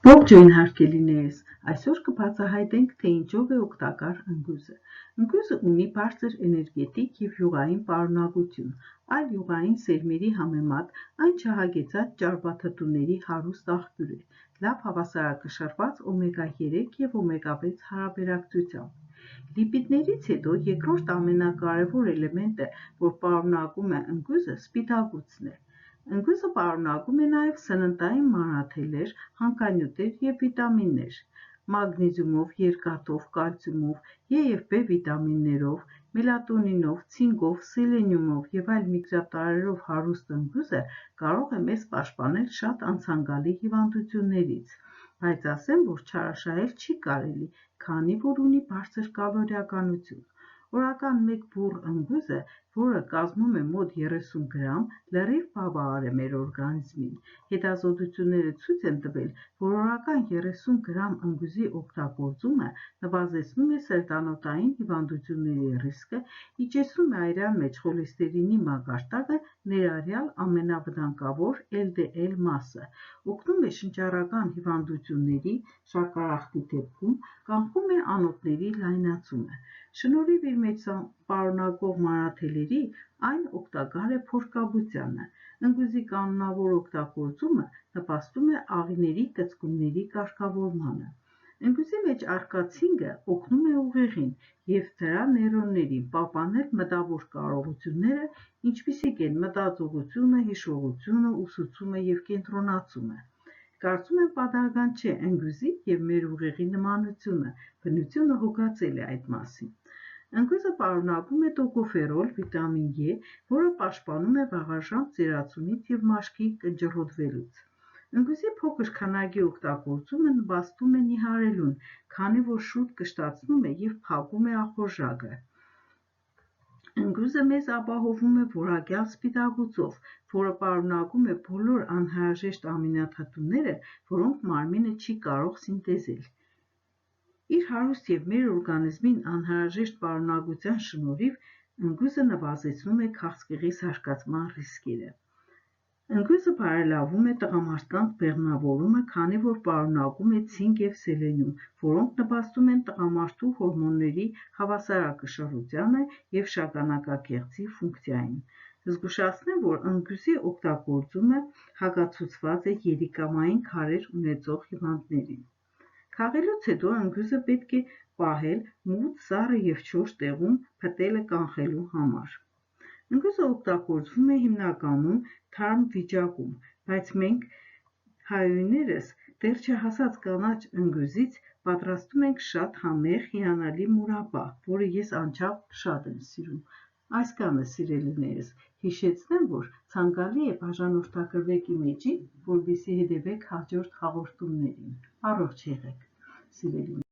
Ողջույն հարգելիներս, այսօր կբացահայտենք, թե ինչով է օգտակար ընգույզը։ Ընգույզը ունի բարձր էներգետիկ և յուղային պարունակություն, այլ յուղային սերմերի համեմատ այն չհագեցած ճարպաթթուների հարուստ աղբյուր է, լավ հավասարակշռված օմեգա 3 և օմեգա 6 հարաբերակցությամբ։ Լիպիդներից հետո երկրորդ ամենակարևոր էլեմենտը, որ պարունակում է ընգույզը, սպիտակուցն է։ Ընգույզը պարունակում է նաև սննդային մանրաթելեր, հանքանյութեր և վիտամիններ, մագնիզիումով, երկաթով, կալցիումով և B վիտամիններով, մելատոնինով, ցինկով, սելենիումով և այլ միգրատառերով հարուստ ընգույզը կարող է մեզ պաշտպանել շատ անցանկալի հիվանդություններից, բայց ասեմ, որ չարաշահել չի կարելի, քանի որ ունի բարձր կալորիականություն։ Օրական մեկ բուռ ընգույզը, որը կազմում է մոտ 30 գրամ, լրիվ բավարար է մեր օրգանիզմին։ Հետազոտությունները ցույց են տվել, որ օրական 30 գրամ ընգույզի օգտագործումը նվազեցնում է սրտանոթային հիվանդությունների ռիսկը, իջեցնում է արյան մեջ խոլեստերինի մակարդակը, ներառյալ ամենավտանգավոր LDL մասը, օգնում է շնչառական հիվանդությունների, շաքարախտի դեպքում կանխում է անոթների լայնացումը։ Շնորհիվ իր մեջ պարունակող մանրաթելերի, այն օգտակար է փորկաբությանը։ Ընգույզի կանոնավոր օգտագործումը նպաստում է աղիների կծկումների կարգավորմանը։ Ընգույզի մեջ առկա ցինկը օգնում է ուղեղին և դրա նեյրոններին պահպանել մտավոր կարողությունները, ինչպիսիք են մտածողությունը, հիշողությունը, ուսուցումը և կենտրոնացումը։ Կարծում եմ պատահական չէ ընգույզի և մեր ուղեղի նմանությունը, բնությունը հոգացել է այդ մասին։ Ընգույզը պարունակում է տոկոֆերոլ, վիտամին E, որը պաշտպանում է վաղաժամ ծերացումից և մաշկի կնճռոտվելուց։ Ընգույզի փոքր քանակի օգտագործումը նպաստում է նիհարելուն, քանի որ շուտ կշտացնում է և փակում է ախորժակը։ Ընգույզը մեզ ապահովում է որակյալ սպիտակուցով, որը պարունակում է բոլոր անհրաժեշտ ամինաթթուները, որոնք մարմինը չի կարող սինթեզել։ Իր հարուստ և մեր օրգանիզմին անհրաժեշտ պարունակության շնորհիվ ընգույզը նվազեցնում է քաղցկեղի զարգացման ռիսկերը։ Ընգույզը բարելավում է տղամարդկանց բեղմնավորումը, քանի որ պարունակում է ցինկ և սելենիում, որոնք նպաստում են տղամարդու հորմոնների հավասարակշռությանը և շագանակագեղձի ֆունկցիային։ Զգուշացնեմ, որ ընգույզի օգտագործումը հակացուցված է երիկամային քարեր ունեցող հիվանդներին։ Քաղելուց հետո ընգույզը պետք է պահել մութ, սառը և չոր տեղում փտելը կանխելու համար։ Ընգույզը օգտագործվում է հիմնականում թարմ վիճակում, բայց մենք հայուհիներս դեռ չհասած կանաչ ընգույզից պատրաստում ենք շատ համեղ, հիանալի մուրաբա, որը ես անչափ շատ եմ սիրում։ Այսքանը, սիրելիներս, հիշեցնեմ, որ ցանկալի է բաժանորդագրվեք իմիջին, որպեսզի հետևեք հաջորդ հաղորդումներին։ Առողջ եղեք, սիրելիներ։